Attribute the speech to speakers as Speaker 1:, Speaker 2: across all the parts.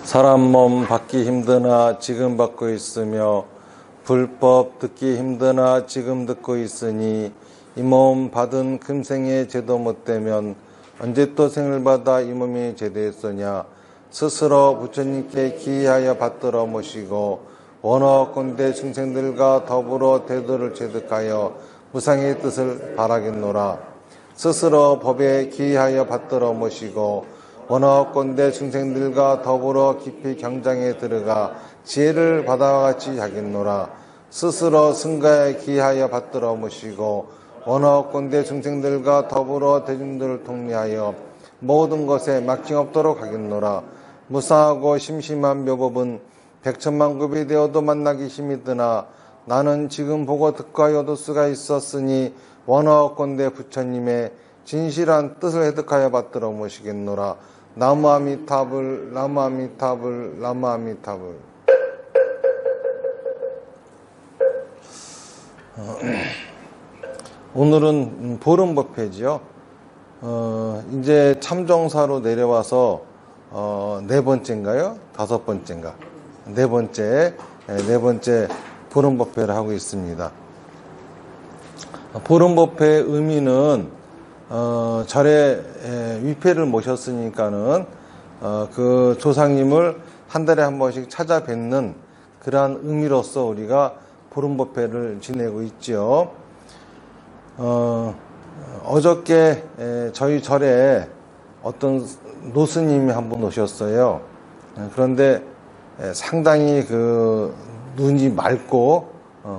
Speaker 1: 사람 몸 받기 힘드나 지금 받고 있으며 불법 듣기 힘드나 지금 듣고 있으니 이 몸 받은 금생에 제도 못되면 언제 또 생을 받아 이 몸이 제대했으냐. 스스로 부처님께 기하여 받들어 모시고 원어건대 중생들과 더불어 대도를 체득하여 무상의 뜻을 바라겠노라. 스스로 법에 기하여 받들어 모시고 원어건대 중생들과 더불어 깊이 경장에 들어가 지혜를 바다와 같이 하겠노라. 스스로 승가에 기하여 받들어 모시고 원어건대 중생들과 더불어 대중들을 통리하여 모든 것에 막힘 없도록 하겠노라. 무상하고 심심한 묘법은 백천만급이 되어도 만나기 힘이 드나 나는 지금 보고 듣고 하여도 수가 있었으니 원어건대 부처님의 진실한 뜻을 획득하여 받들어 모시겠노라. 나무아미타불 나무아미타불 나무아미타불. 오늘은 보름법회지요. 이제 참정사로 내려와서 네 번째인가요? 다섯 번째인가? 네 번째 보름법회를 하고 있습니다. 보름법회의 의미는 절에 위패를 모셨으니까는 그 조상님을 한 달에 한 번씩 찾아뵙는 그러한 의미로서 우리가 보름법회를 지내고 있죠. 어저께 저희 절에 어떤 노스님이 한 분 오셨어요. 그런데 상당히 그 눈이 맑고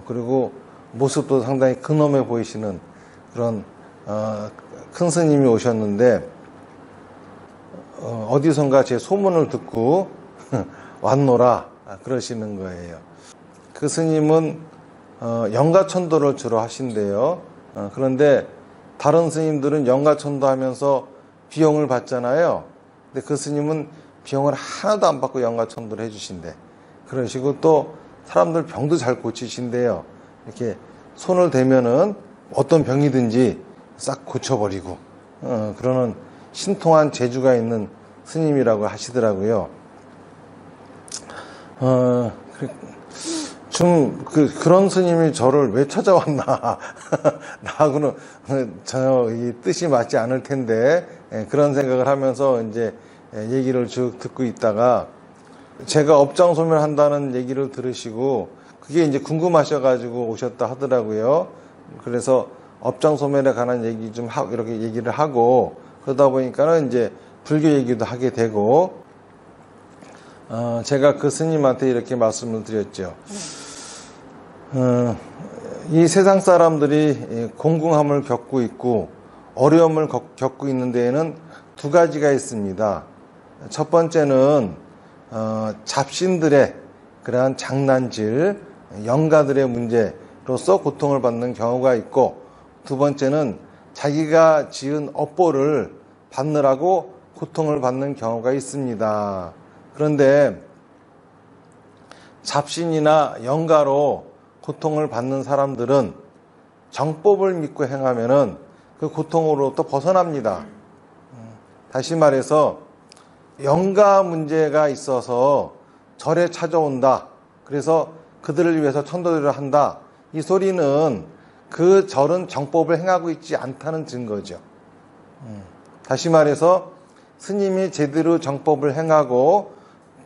Speaker 1: 그리고 모습도 상당히 근엄해 보이시는 그런 큰 스님이 오셨는데 어디선가 제 소문을 듣고 왔노라 그러시는 거예요. 그 스님은 영가천도를 주로 하신대요. 그런데 다른 스님들은 영가천도 하면서 비용을 받잖아요. 근데 그 스님은 비용을 하나도 안 받고 영가천도를 해주신대. 그러시고 또 사람들 병도 잘 고치신대요. 이렇게 손을 대면은 어떤 병이든지 싹 고쳐버리고 그러는 신통한 재주가 있는 스님이라고 하시더라고요. 좀 그런 스님이 저를 왜 찾아왔나 나하고는 전혀 이 뜻이 맞지 않을 텐데 그런 생각을 하면서 이제 얘기를 쭉 듣고 있다가 제가 업장 소멸한다는 얘기를 들으시고 그게 이제 궁금하셔가지고 오셨다 하더라고요. 그래서 업장 소멸에 관한 얘기 좀 하고 이렇게 얘기를 하고 그러다 보니까는 이제 불교 얘기도 하게 되고 제가 그 스님한테 이렇게 말씀을 드렸죠. 이 세상 사람들이 공공함을 겪고 있고 어려움을 겪고 있는 데에는 두 가지가 있습니다. 첫 번째는 잡신들의 그러한 장난질, 영가들의 문제로서 고통을 받는 경우가 있고 두 번째는 자기가 지은 업보를 받느라고 고통을 받는 경우가 있습니다. 그런데 잡신이나 영가로 고통을 받는 사람들은 정법을 믿고 행하면은 그 고통으로부터 벗어납니다. 다시 말해서 영가 문제가 있어서 절에 찾아온다. 그래서 그들을 위해서 천도를 한다. 이 소리는 그 절은 정법을 행하고 있지 않다는 증거죠. 다시 말해서 스님이 제대로 정법을 행하고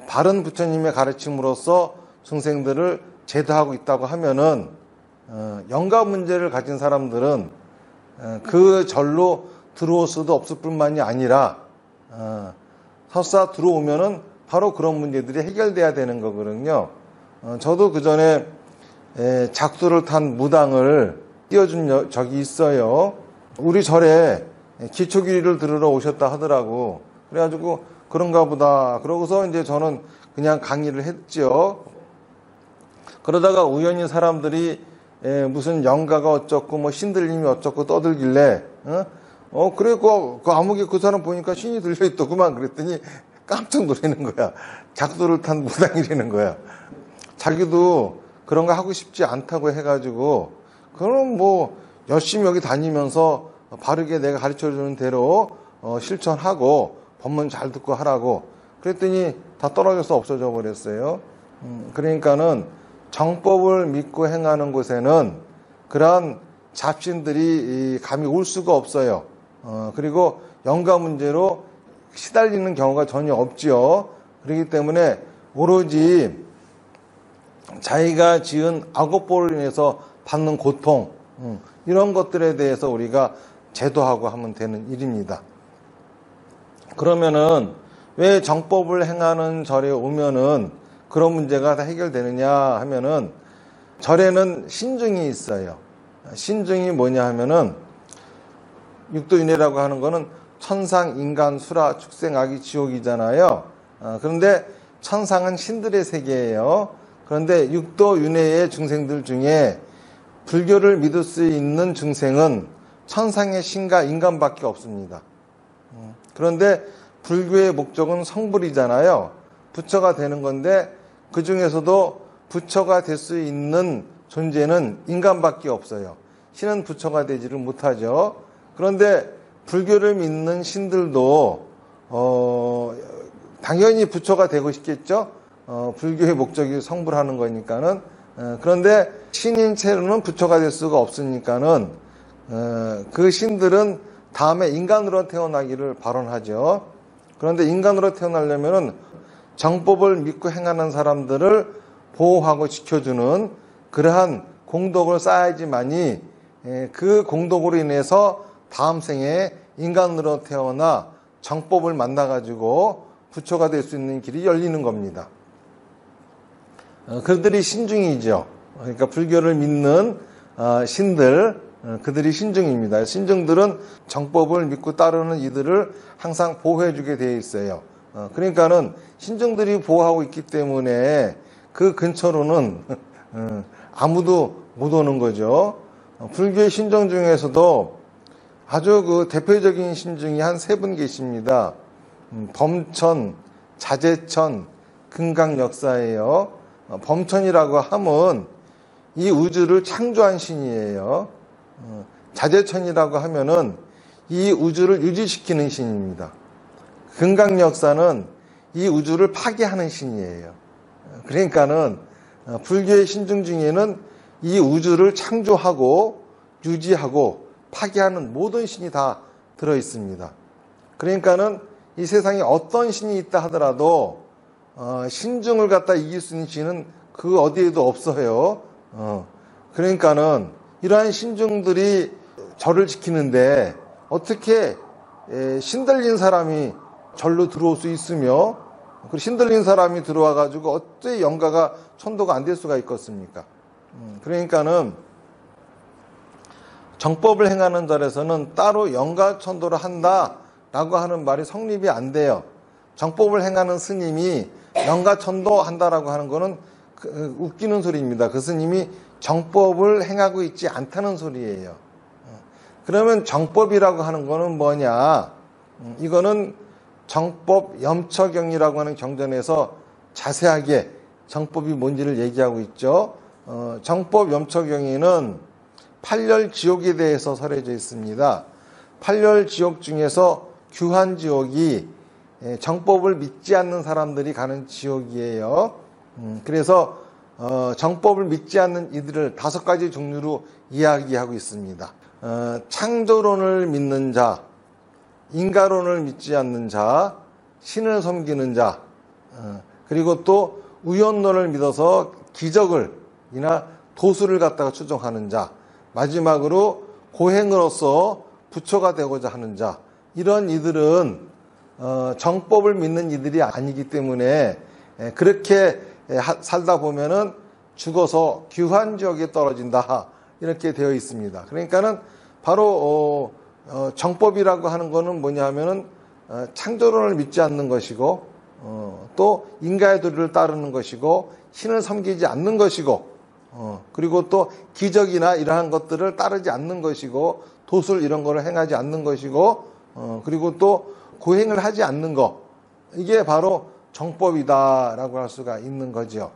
Speaker 1: 바른 부처님의 가르침으로써 중생들을 제도하고 있다고 하면은 영가 문제를 가진 사람들은 그 절로 들어올 수도 없을 뿐만이 아니라 설사 들어오면은 바로 그런 문제들이 해결돼야 되는 거거든요. 저도 그 전에 작두를 탄 무당을 띄워준 적이 있어요. 우리 절에 기초기를 들으러 오셨다 하더라고. 그래가지고 그런가 보다. 그러고서 이제 저는 그냥 강의를 했죠. 그러다가 우연히 사람들이 무슨 영가가 어쩌고 뭐 신들림이 어쩌고 떠들길래 그래 그 아무개 그 사람 보니까 신이 들려있더구만 그랬더니 깜짝 놀라는 거야. 작두를 탄 무당이라는 거야. 자기도 그런 거 하고 싶지 않다고 해가지고 그럼 뭐 열심히 여기 다니면서 바르게 내가 가르쳐주는 대로 실천하고 법문 잘 듣고 하라고 그랬더니 다 떨어져서 없어져 버렸어요. 그러니까는 정법을 믿고 행하는 곳에는 그러한 잡신들이 감이 올 수가 없어요. 그리고 영가 문제로 시달리는 경우가 전혀 없지요. 그렇기 때문에 오로지 자기가 지은 악업보로 인해서 받는 고통, 이런 것들에 대해서 우리가 제도하고 하면 되는 일입니다. 그러면은 왜 정법을 행하는 절에 오면은 그런 문제가 다 해결되느냐 하면은, 절에는 신중이 있어요. 신중이 뭐냐 하면은, 육도윤회라고 하는 거는 천상, 인간, 수라, 축생, 악이, 지옥이잖아요. 그런데 천상은 신들의 세계예요. 그런데 육도윤회의 중생들 중에 불교를 믿을 수 있는 중생은 천상의 신과 인간밖에 없습니다. 그런데 불교의 목적은 성불이잖아요. 부처가 되는 건데 그 중에서도 부처가 될 수 있는 존재는 인간밖에 없어요. 신은 부처가 되지를 못하죠. 그런데 불교를 믿는 신들도 당연히 부처가 되고 싶겠죠. 불교의 목적이 성불하는 거니까는. 그런데 신인 채로는 부처가 될 수가 없으니까는 그 신들은 다음에 인간으로 태어나기를 발언하죠. 그런데 인간으로 태어나려면은 정법을 믿고 행하는 사람들을 보호하고 지켜주는 그러한 공덕을 쌓아야지만이 그 공덕으로 인해서 다음 생에 인간으로 태어나 정법을 만나가지고 부처가 될 수 있는 길이 열리는 겁니다. 그들이 신중이죠. 그러니까 불교를 믿는 신들, 그들이 신중입니다. 신중들은 정법을 믿고 따르는 이들을 항상 보호해주게 되어 있어요. 그러니까는 신중들이 보호하고 있기 때문에 그 근처로는 아무도 못 오는 거죠. 불교의 신중 중에서도 아주 그 대표적인 신중이 한 3분 계십니다. 범천, 자재천, 금강역사예요. 범천이라고 하면 이 우주를 창조한 신이에요. 자재천이라고 하면은 이 우주를 유지시키는 신입니다. 금강역사는 이 우주를 파괴하는 신이에요. 그러니까는 불교의 신중 중에는 이 우주를 창조하고 유지하고 파괴하는 모든 신이 다 들어 있습니다. 그러니까는 이 세상에 어떤 신이 있다 하더라도 신중을 갖다 이길 수 있는 신은 그 어디에도 없어요. 그러니까는 이러한 신중들이 절을 지키는데 어떻게 신들린 사람이 절로 들어올 수 있으며 그 신들린 사람이 들어와 가지고 어떻게 영가가 천도가 안 될 수가 있겠습니까? 그러니까는 정법을 행하는 절에서는 따로 영가 천도를 한다라고 하는 말이 성립이 안 돼요. 정법을 행하는 스님이 영가 천도 한다라고 하는 거는 웃기는 소리입니다. 그 스님이 정법을 행하고 있지 않다는 소리예요. 그러면 정법이라고 하는 거는 뭐냐? 이거는 정법 염처경이라고 하는 경전에서 자세하게 정법이 뭔지를 얘기하고 있죠. 정법 염처경에는 8열 지옥에 대해서 설해져 있습니다. 8열 지옥 중에서 규환지옥이 정법을 믿지 않는 사람들이 가는 지옥이에요. 그래서 정법을 믿지 않는 이들을 5가지 종류로 이야기하고 있습니다. 창조론을 믿는 자, 인가론을 믿지 않는 자, 신을 섬기는 자, 그리고 또 우연론을 믿어서 기적을이나 도수를 갖다가 추종하는 자, 마지막으로 고행으로서 부처가 되고자 하는 자, 이런 이들은 정법을 믿는 이들이 아니기 때문에 그렇게 살다 보면은 죽어서 규환지옥에 떨어진다, 이렇게 되어 있습니다. 그러니까는 바로 정법이라고 하는 거는 뭐냐 하면은 창조론을 믿지 않는 것이고 또 인가의 도리를 따르는 것이고 신을 섬기지 않는 것이고 그리고 또 기적이나 이러한 것들을 따르지 않는 것이고 도술 이런 거를 행하지 않는 것이고 그리고 또 고행을 하지 않는 것, 이게 바로 정법이다라고 할 수가 있는 거죠.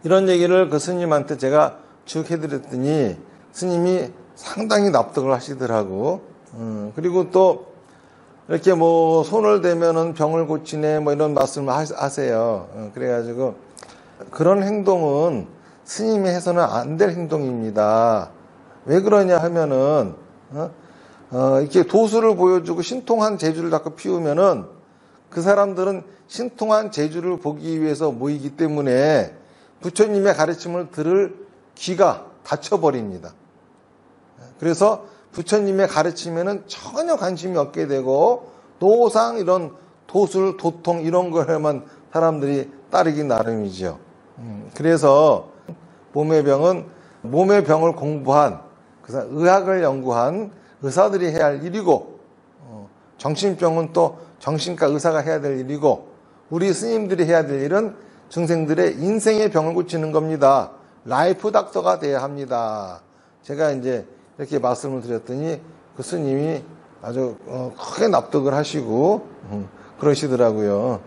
Speaker 1: 이런 얘기를 그 스님한테 제가 쭉 해드렸더니 스님이 상당히 납득을 하시더라고. 그리고 또 이렇게 뭐 손을 대면은 병을 고치네 뭐 이런 말씀을 하세요. 그래가지고 그런 행동은 스님이 해서는 안 될 행동입니다. 왜 그러냐 하면은 이렇게 도수를 보여주고 신통한 재주를 자꾸 피우면은 그 사람들은 신통한 재주를 보기 위해서 모이기 때문에 부처님의 가르침을 들을 귀가 닫혀버립니다. 그래서 부처님의 가르침에는 전혀 관심이 없게 되고 노상 이런 도술, 도통 이런 거에만 사람들이 따르기 나름이죠. 그래서 몸의 병은 몸의 병을 공부한 의학을 연구한 의사들이 해야 할 일이고 정신병은 또 정신과 의사가 해야 될 일이고 우리 스님들이 해야 될 일은 중생들의 인생의 병을 고치는 겁니다. 라이프 닥터가 돼야 합니다. 제가 이제 이렇게 말씀을 드렸더니 그 스님이 아주 크게 납득을 하시고 그러시더라고요.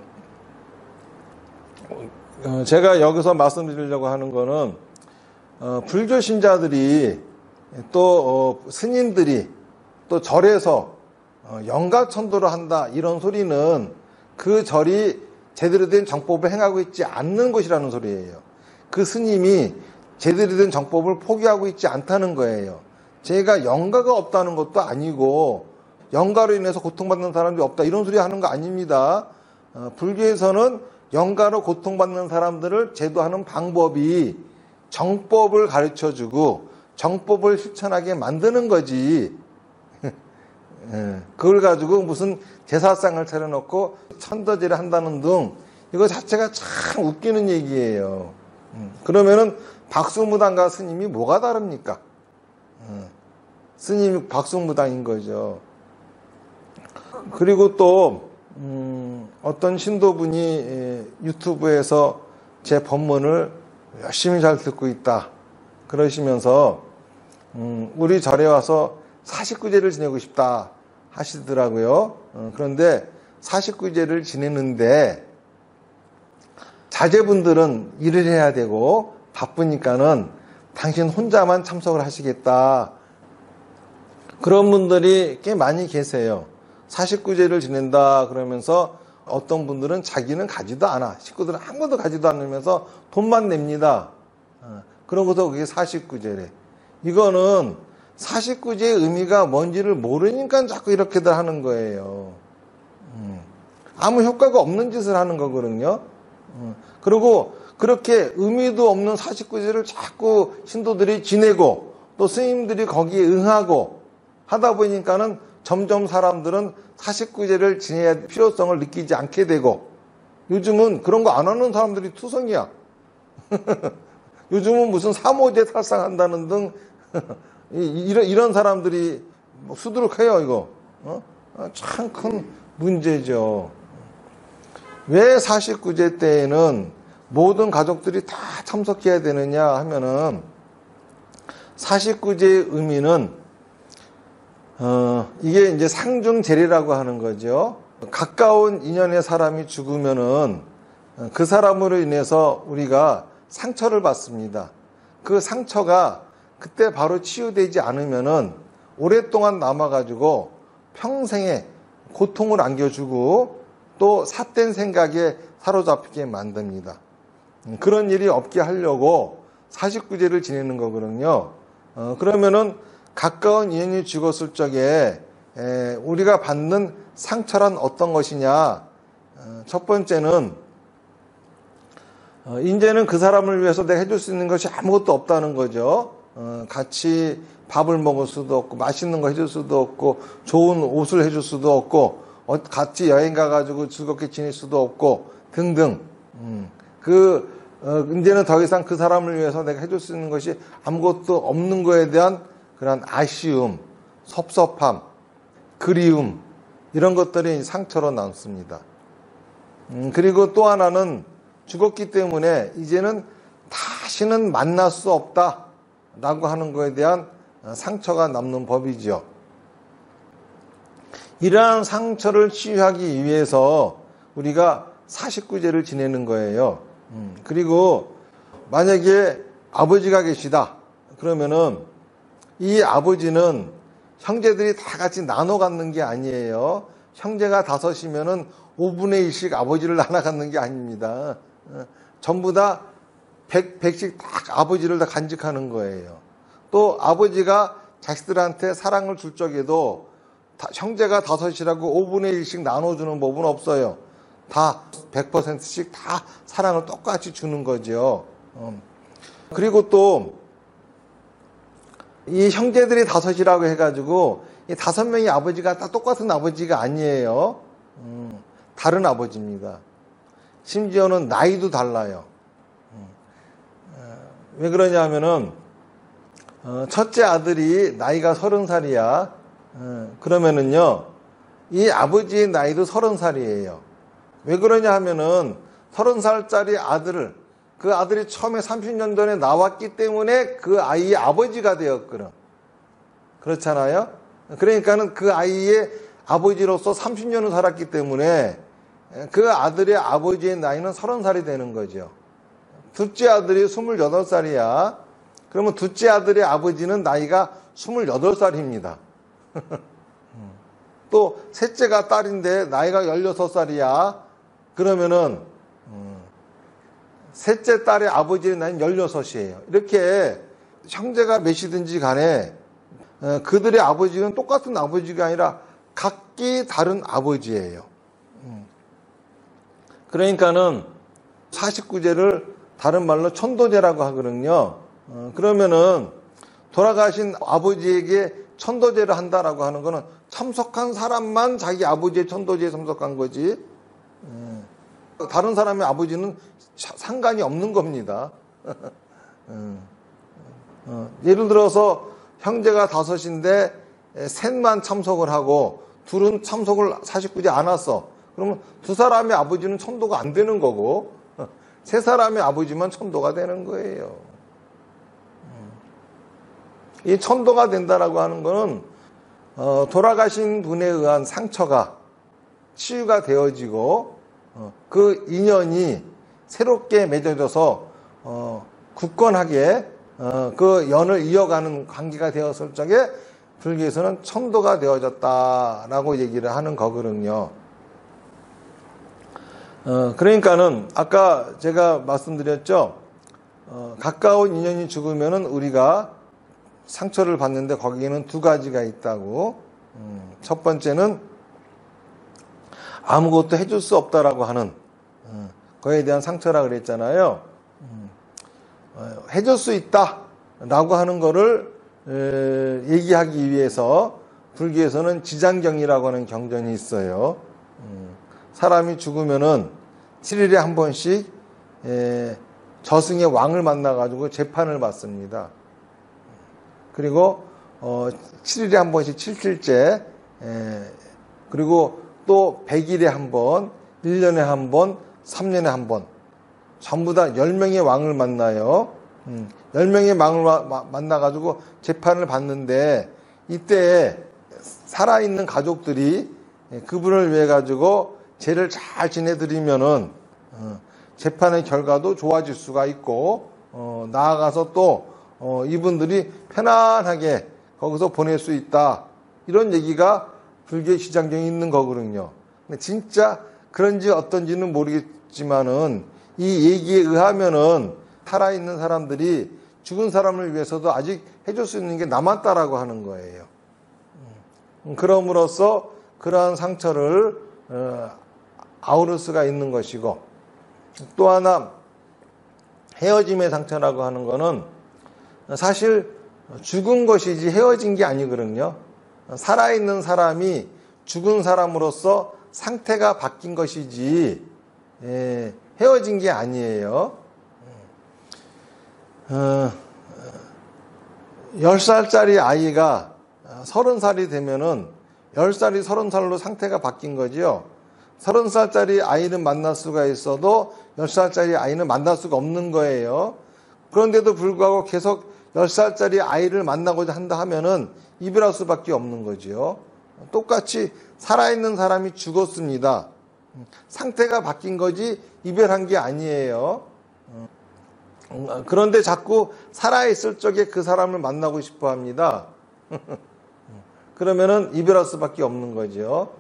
Speaker 1: 제가 여기서 말씀드리려고 하는 거는 불교 신자들이 또 스님들이 또 절에서 영가천도를 한다 이런 소리는 그 절이 제대로 된 정법을 행하고 있지 않는 것이라는 소리예요. 그 스님이 제대로 된 정법을 포기하고 있지 않다는 거예요. 제가 영가가 없다는 것도 아니고 영가로 인해서 고통받는 사람이 없다 이런 소리 하는 거 아닙니다. 불교에서는 영가로 고통받는 사람들을 제도하는 방법이 정법을 가르쳐주고 정법을 실천하게 만드는 거지. 그걸 가지고 무슨 제사상을 차려놓고 천도제를 한다는 등 이거 자체가 참 웃기는 얘기예요. 그러면은 박수무당과 스님이 뭐가 다릅니까? 스님이 박수무당인 거죠. 그리고 또 어떤 신도분이 유튜브에서 제 법문을 열심히 잘 듣고 있다 그러시면서 우리 절에 와서 49제를 지내고 싶다 하시더라고요. 그런데 49제를 지내는데 자제분들은 일을 해야 되고 바쁘니까는 당신 혼자만 참석을 하시겠다. 그런 분들이 꽤 많이 계세요. 49제를 지낸다 그러면서 어떤 분들은 자기는 가지도 않아. 식구들은 한 번도 가지도 않으면서 돈만 냅니다. 그러고서 그게 49제래. 이거는 49제의 의미가 뭔지를 모르니까 자꾸 이렇게들 하는 거예요. 아무 효과가 없는 짓을 하는 거거든요. 그리고 그렇게 의미도 없는 49제를 자꾸 신도들이 지내고 또 스님들이 거기에 응하고 하다 보니까는 점점 사람들은 49제를 지내야 할 필요성을 느끼지 않게 되고 요즘은 그런 거 안 하는 사람들이 투성이야. 요즘은 무슨 3호제 탈상한다는 등 이런 사람들이 수두룩해요, 이거. 참 큰 문제죠. 왜 49제 때에는 모든 가족들이 다 참석해야 되느냐 하면은 49제의 의미는 이게 이제 상중제례라고 하는 거죠. 가까운 인연의 사람이 죽으면은 그 사람으로 인해서 우리가 상처를 받습니다. 그 상처가 그때 바로 치유되지 않으면은 오랫동안 남아가지고 평생에 고통을 안겨주고 또 삿된 생각에 사로잡히게 만듭니다. 그런 일이 없게 하려고 49제를 지내는 거거든요. 그러면은 가까운 인연이 죽었을 적에 우리가 받는 상처란 어떤 것이냐? 첫 번째는 이제는 그 사람을 위해서 내가 해줄 수 있는 것이 아무것도 없다는 거죠. 같이 밥을 먹을 수도 없고 맛있는 거 해줄 수도 없고 좋은 옷을 해줄 수도 없고 같이 여행 가가지고 즐겁게 지낼 수도 없고 등등. 이제는 더 이상 그 사람을 위해서 내가 해줄 수 있는 것이 아무것도 없는 거에 대한 그런 아쉬움, 섭섭함, 그리움 이런 것들이 상처로 남습니다. 그리고 또 하나는 죽었기 때문에 이제는 다시는 만날 수 없다라고 하는 것에 대한 상처가 남는 법이죠. 이러한 상처를 치유하기 위해서 우리가 49제를 지내는 거예요. 그리고 만약에 아버지가 계시다 그러면은 이 아버지는 형제들이 다 같이 나눠 갖는 게 아니에요. 형제가 5이면은 5분의 1씩 아버지를 나눠 갖는 게 아닙니다. 전부 다 100씩 딱 아버지를 다 간직하는 거예요. 또 아버지가 자식들한테 사랑을 줄 적에도 형제가 5이라고 5분의 1씩 나눠주는 법은 없어요. 다 100%씩 다 사랑을 똑같이 주는 거죠. 그리고 또 이 형제들이 5이라고 해가지고 이 5명의 아버지가 다 똑같은 아버지가 아니에요. 다른 아버지입니다. 심지어는 나이도 달라요. 왜 그러냐면은 첫째 아들이 나이가 30살이야. 그러면은요 이 아버지의 나이도 30살이에요. 왜 그러냐 하면은 30살짜리 아들을 그 아들이 처음에 30년 전에 나왔기 때문에 그 아이의 아버지가 되었거든. 그렇잖아요. 그러니까는 그 아이의 아버지로서 30년을 살았기 때문에 그 아들의 아버지의 나이는 30살이 되는 거죠. 둘째 아들이 28살이야. 그러면 둘째 아들의 아버지는 나이가 28살입니다. 또 셋째가 딸인데 나이가 16살이야. 그러면은 셋째 딸의 아버지의 나이는 16이에요. 이렇게 형제가 몇이든지 간에 그들의 아버지는 똑같은 아버지가 아니라 각기 다른 아버지예요. 그러니까는 49제를 다른 말로 천도제라고 하거든요. 그러면은 돌아가신 아버지에게 천도제를 한다라고 하는 거는 참석한 사람만 자기 아버지의 천도제에 참석한 거지. 다른 사람의 아버지는 상관이 없는 겁니다. 예를 들어서 형제가 5인데 셋만 참석을 하고 둘은 참석을 49제 안 왔어. 그러면 두 사람의 아버지는 천도가 안 되는 거고 세 사람의 아버지만 천도가 되는 거예요. 이 천도가 된다라고 하는 거는 돌아가신 분에 의한 상처가 치유가 되어지고 그 인연이 새롭게 맺어져서 굳건하게 그 연을 이어가는 관계가 되었을 적에 불교에서는 천도가 되어졌다라고 얘기를 하는 거거든요. 그러니까는 아까 제가 말씀드렸죠. 가까운 인연이 죽으면은 우리가 상처를 받는데 거기에는 두 가지가 있다고. 첫 번째는 아무것도 해줄 수 없다라고 하는 그에 대한 상처라 그랬잖아요. 해줄 수 있다라고 하는 거를 얘기하기 위해서 불교에서는 지장경이라고 하는 경전이 있어요. 사람이 죽으면은 7일에 한 번씩 저승의 왕을 만나가지고 재판을 받습니다. 그리고 7일에 한 번씩 7일째, 그리고 또 100일에 한 번, 1년에 한 번, 3년에 한 번, 전부 다 10명의 왕을 만나요. 10명의 왕을 만나가지고 재판을 받는데 이때 살아있는 가족들이 그분을 위해 가지고 죄를 잘 지내드리면은 재판의 결과도 좋아질 수가 있고 나아가서 또 이분들이 편안하게 거기서 보낼 수 있다. 이런 얘기가 불교의 시장경에 있는 거거든요. 근데 진짜 그런지 어떤지는 모르겠지만은 이 얘기에 의하면은 살아있는 사람들이 죽은 사람을 위해서도 아직 해줄 수 있는 게 남았다라고 하는 거예요. 그럼으로써 그러한 상처를 아우를 수가 있는 것이고, 또 하나 헤어짐의 상처라고 하는 거는 사실 죽은 것이지 헤어진 게 아니거든요. 살아있는 사람이 죽은 사람으로서 상태가 바뀐 것이지 헤어진 게 아니에요. 10살짜리 아이가 30살이 되면은 10살이 30살로 상태가 바뀐 거지요. 30살짜리 아이는 만날 수가 있어도 10살짜리 아이는 만날 수가 없는 거예요. 그런데도 불구하고 계속 10살짜리 아이를 만나고자 한다 하면은 이별할 수밖에 없는 거지요. 똑같이 살아있는 사람이 죽었습니다. 상태가 바뀐 거지 이별한 게 아니에요. 그런데 자꾸 살아있을 적에 그 사람을 만나고 싶어 합니다. 그러면은 이별할 수밖에 없는 거죠.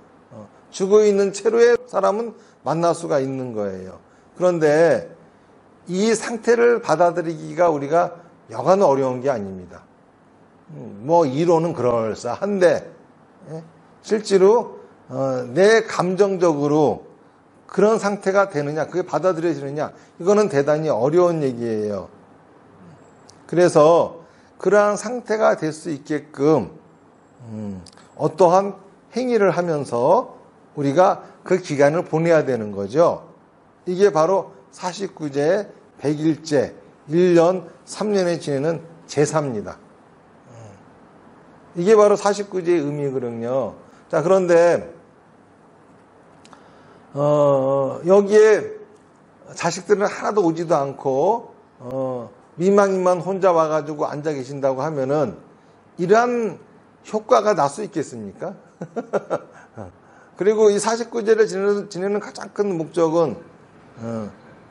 Speaker 1: 죽어 있는 채로의 사람은 만날 수가 있는 거예요. 그런데 이 상태를 받아들이기가 우리가 여간 어려운 게 아닙니다. 뭐 이론은 그럴싸한데 실제로 내 감정적으로 그런 상태가 되느냐, 그게 받아들여지느냐, 이거는 대단히 어려운 얘기예요. 그래서 그러한 상태가 될 수 있게끔 어떠한 행위를 하면서 우리가 그 기간을 보내야 되는 거죠. 이게 바로 49제, 100일째, 1년, 3년에 지내는 제사입니다. 이게 바로 49제의 의미거든요. 자, 그런데 여기에 자식들은 하나도 오지도 않고 미망인만 혼자 와가지고 앉아 계신다고 하면은 이러한 효과가 날 수 있겠습니까? 그리고 이 49제를 지내는 가장 큰 목적은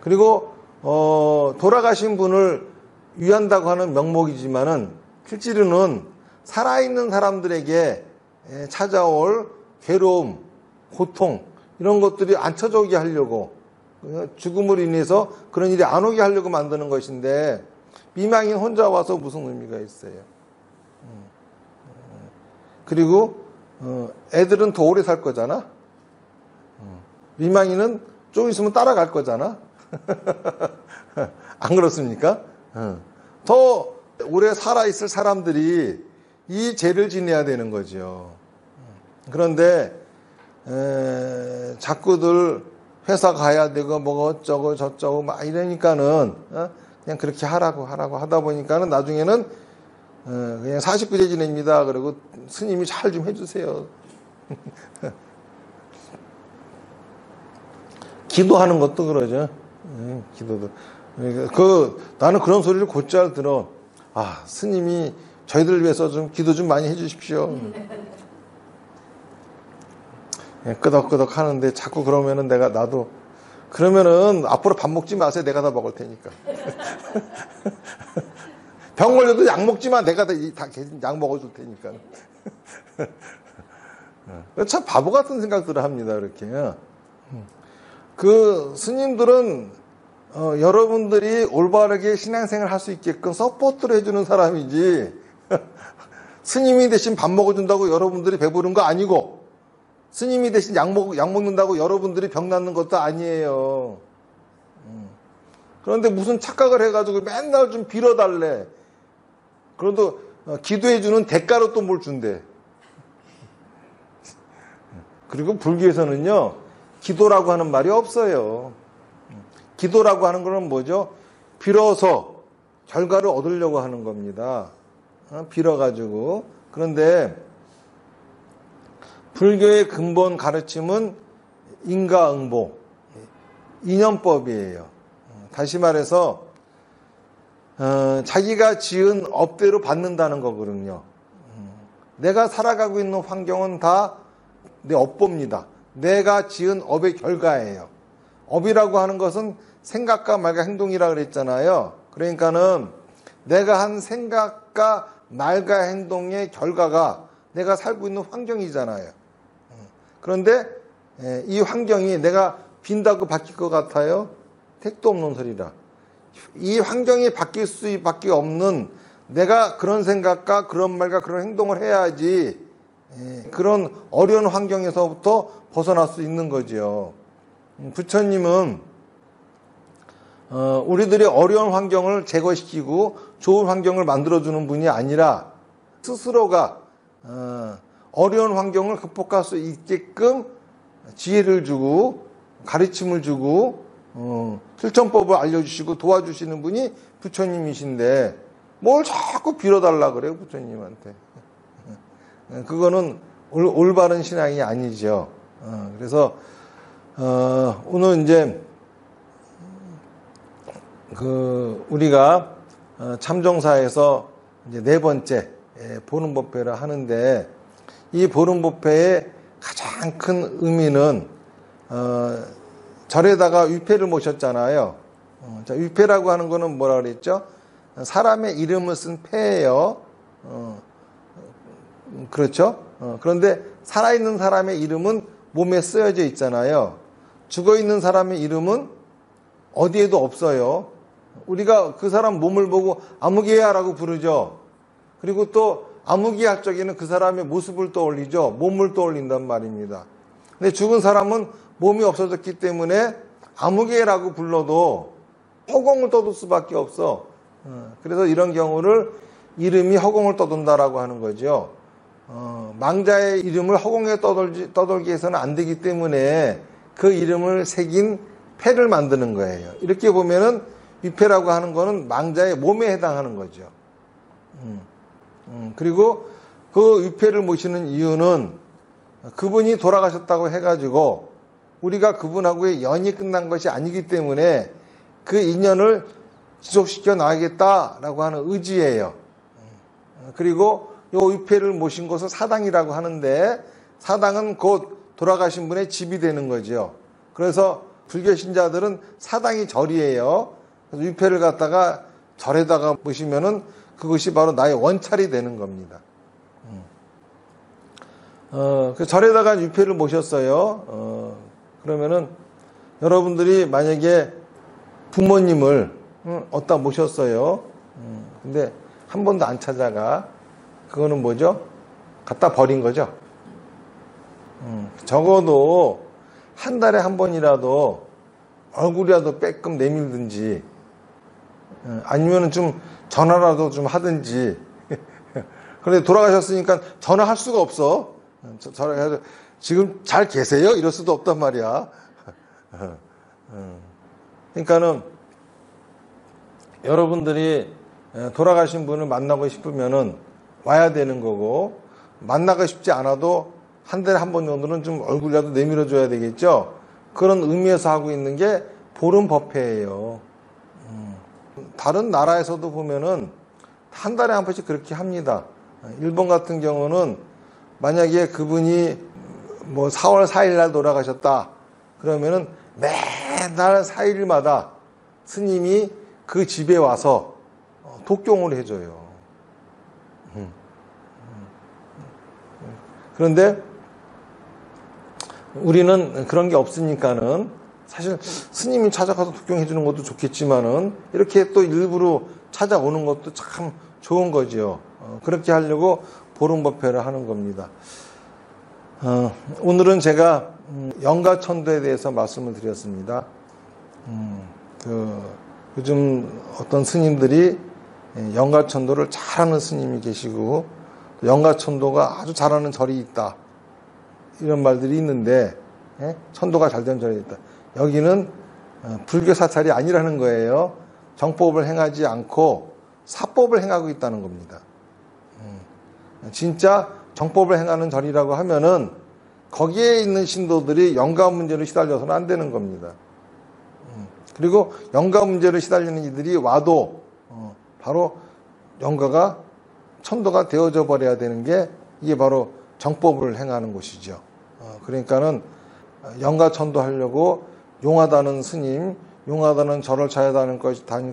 Speaker 1: 그리고 돌아가신 분을 위한다고 하는 명목이지만은 실제로는 살아있는 사람들에게 찾아올 괴로움, 고통 이런 것들이 안 찾아오게 하려고, 죽음으로 인해서 그런 일이 안 오게 하려고 만드는 것인데, 미망인 혼자 와서 무슨 의미가 있어요. 그리고 애들은 더 오래 살 거잖아. 미망인은 좀 있으면 따라갈 거잖아. 안 그렇습니까? 더 오래 살아있을 사람들이 이 죄를 지내야 되는 거죠. 그런데 자꾸들 회사 가야 되고 뭐 어쩌고 저쩌고 막 이러니까는 그냥 그렇게 하라고 하다 보니까는 나중에는 그냥 49제 지냅니다. 그리고 스님이 잘 좀 해주세요. 기도하는 것도 그러죠. 기도도. 나는 그런 소리를 곧잘 들어. 아, 스님이 저희들 위해서 좀 기도 좀 많이 해주십시오. 끄덕끄덕 하는데 자꾸 그러면은 나도 그러면은 앞으로 밥 먹지 마세요. 내가 다 먹을 테니까. 병 걸려도 약 먹지 마. 내가 다 약 먹어줄 테니까. 참 바보 같은 생각들을 합니다. 이렇게. 그 스님들은 여러분들이 올바르게 신앙생활 할 수 있게끔 서포트를 해주는 사람이지 스님이 대신 밥 먹어준다고 여러분들이 배부른 거 아니고 스님이 대신 약 먹는다고 여러분들이 병 낫는 것도 아니에요. 그런데 무슨 착각을 해가지고 맨날 좀 빌어달래. 그래도 기도해주는 대가로 또 뭘 준대. 그리고 불교에서는요, 기도라고 하는 말이 없어요. 기도라고 하는 거는 뭐죠? 빌어서 결과를 얻으려고 하는 겁니다. 빌어가지고. 그런데 불교의 근본 가르침은 인과응보, 인연법이에요. 다시 말해서 자기가 지은 업대로 받는다는 거거든요. 내가 살아가고 있는 환경은 다 내 업보입니다. 내가 지은 업의 결과예요. 업이라고 하는 것은 생각과 말과 행동이라 그랬잖아요. 그러니까는 내가 한 생각과 말과 행동의 결과가 내가 살고 있는 환경이잖아요. 그런데 이 환경이 내가 빈다고 바뀔 것 같아요? 택도 없는 소리라. 이 환경이 바뀔 수밖에 없는 내가 그런 생각과 그런 말과 그런 행동을 해야지 그런 어려운 환경에서부터 벗어날 수 있는 거지요. 부처님은 우리들의 어려운 환경을 제거시키고 좋은 환경을 만들어주는 분이 아니라 스스로가 어려운 환경을 극복할 수 있게끔 지혜를 주고 가르침을 주고 실천법을 알려주시고 도와주시는 분이 부처님이신데 뭘 자꾸 빌어달라 그래요, 부처님한테. 그거는 올바른 신앙이 아니죠. 그래서 오늘 이제 우리가 참정사에서 이제 4번째 보름법회를 하는데 이 보름법회의 가장 큰 의미는 절에다가 위패를 모셨잖아요. 자, 위패라고 하는 거는 뭐라 그랬죠? 사람의 이름을 쓴 패예요. 그렇죠? 그런데 살아있는 사람의 이름은 몸에 쓰여져 있잖아요. 죽어있는 사람의 이름은 어디에도 없어요. 우리가 그 사람 몸을 보고 아무개야라고 부르죠. 그리고 또 아무개 할 적에는 그 사람의 모습을 떠올리죠. 몸을 떠올린단 말입니다. 근데 죽은 사람은 몸이 없어졌기 때문에 아무개라고 불러도 허공을 떠돌 수밖에 없어. 그래서 이런 경우를 이름이 허공을 떠돈다라고 하는 거죠. 망자의 이름을 허공에 떠돌게 해서는 안 되기 때문에 그 이름을 새긴 패를 만드는 거예요. 이렇게 보면은 위패라고 하는 거는 망자의 몸에 해당하는 거죠. 그리고 그 위패를 모시는 이유는 그분이 돌아가셨다고 해가지고 우리가 그분하고의 연이 끝난 것이 아니기 때문에 그 인연을 지속시켜 나가겠다라고 하는 의지예요. 그리고 이 위패를 모신 것을 사당이라고 하는데 사당은 곧 돌아가신 분의 집이 되는 거죠. 그래서 불교 신자들은 사당이 절이에요. 그래서 위패를 갖다가 절에다가 모시면은 그것이 바로 나의 원찰이 되는 겁니다. 그 절에다가 위패를 모셨어요. 그러면은 여러분들이 만약에 부모님을 어디다 모셨어요. 근데 한 번도 안 찾아가. 그거는 뭐죠? 갖다 버린 거죠. 적어도 한 달에 한 번이라도 얼굴이라도 빼끔 내밀든지 아니면 좀 전화라도 좀 하든지. 그런데 돌아가셨으니까 전화할 수가 없어. 전화해서 지금 잘 계세요? 이럴 수도 없단 말이야. 그러니까는 여러분들이 돌아가신 분을 만나고 싶으면은 와야 되는 거고, 만나고 싶지 않아도 한 달에 한 번 정도는 좀 얼굴이라도 내밀어 줘야 되겠죠. 그런 의미에서 하고 있는 게 보름법회예요. 다른 나라에서도 보면은 한 달에 한 번씩 그렇게 합니다. 일본 같은 경우는 만약에 그분이 뭐 4월 4일 날 돌아가셨다 그러면은 매달 4일마다 스님이 그 집에 와서 독경을 해줘요. 그런데 우리는 그런 게 없으니까는 사실 스님이 찾아가서 독경해 주는 것도 좋겠지만은 이렇게 또 일부러 찾아오는 것도 참 좋은 거죠. 그렇게 하려고 보름법회를 하는 겁니다. 오늘은 제가 영가천도에 대해서 말씀을 드렸습니다. 요즘 어떤 스님들이 영가천도를 잘하는 스님이 계시고 영가천도가 아주 잘하는 절이 있다. 이런 말들이 있는데 천도가 잘된 절이 있다. 여기는 불교 사찰이 아니라는 거예요. 정법을 행하지 않고 사법을 행하고 있다는 겁니다. 진짜 정법을 행하는 절이라고 하면은 거기에 있는 신도들이 영가 문제로 시달려서는 안 되는 겁니다. 그리고 영가 문제로 시달리는 이들이 와도 바로 영가가 천도가 되어져 버려야 되는 게 이게 바로 정법을 행하는 곳이죠. 그러니까는 영가 천도 하려고 용하다는 스님, 용하다는 절을 찾아다닐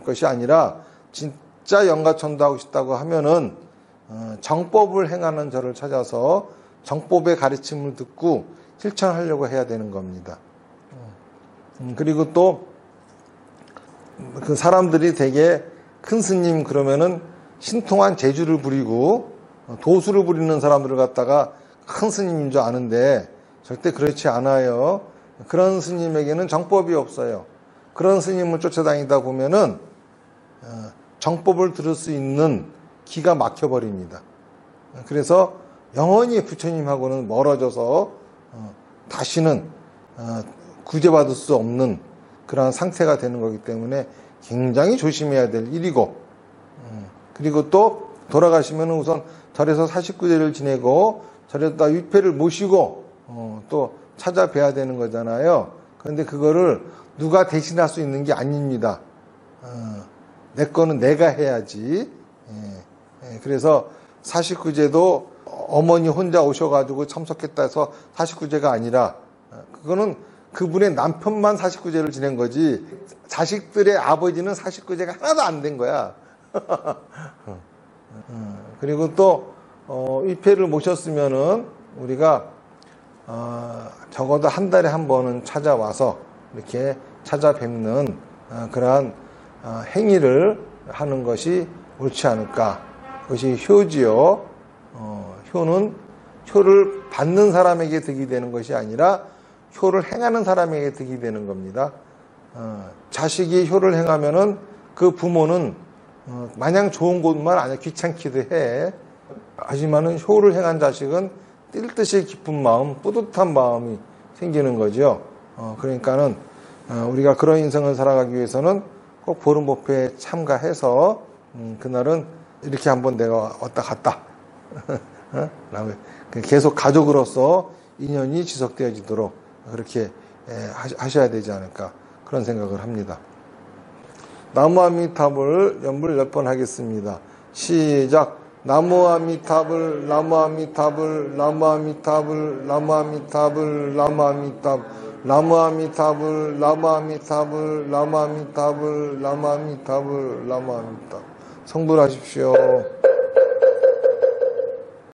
Speaker 1: 것이 아니라 진짜 영가 천도 하고 싶다고 하면은 정법을 행하는 절을 찾아서 정법의 가르침을 듣고 실천하려고 해야 되는 겁니다. 그리고 또 그 사람들이 되게 큰 스님 그러면은 신통한 재주를 부리고 도수를 부리는 사람들을 갖다가 큰 스님인 줄 아는데 절대 그렇지 않아요. 그런 스님에게는 정법이 없어요. 그런 스님을 쫓아다니다 보면은 정법을 들을 수 있는 기가 막혀버립니다. 그래서 영원히 부처님하고는 멀어져서 다시는 구제받을 수 없는 그러한 상태가 되는 거기 때문에 굉장히 조심해야 될 일이고, 그리고 또 돌아가시면 우선 절에서 49제를 지내고 절에다 위패를 모시고 또 찾아뵈야 되는 거잖아요. 그런데 그거를 누가 대신할 수 있는 게 아닙니다. 내 거는 내가 해야지. 그래서 49제도 어머니 혼자 오셔가지고 참석했다 해서 49제가 아니라 그거는 그분의 남편만 49제를 지낸 거지 자식들의 아버지는 49제가 하나도 안 된 거야. 그리고 또 위패를 모셨으면은 우리가 적어도 한 달에 한 번은 찾아와서 이렇게 찾아뵙는 그러한 행위를 하는 것이 옳지 않을까. 그것이 효지요. 효는 효를 받는 사람에게 득이 되는 것이 아니라 효를 행하는 사람에게 득이 되는 겁니다. 자식이 효를 행하면은 그 부모는 마냥 좋은 것만 아니라 귀찮기도 해. 하지만은 효를 행한 자식은 뛸 듯이 기쁜 마음, 뿌듯한 마음이 생기는 거죠. 그러니까는 우리가 그런 인생을 살아가기 위해서는 꼭 보름법회에 참가해서 그날은 이렇게 한번 내가 왔다 갔다 계속 가족으로서 인연이 지속되어지도록 그렇게 하셔야 되지 않을까 그런 생각을 합니다. 나무아미타불 연불 10번 하겠습니다. 시작. 나무아미타불 나무아미타불 나무아미타불 나무아미타불 나무아미타불 나무아미타불 나무아미타불 나무아미타불 나무아미타불 나무아미타불 성불하십시오.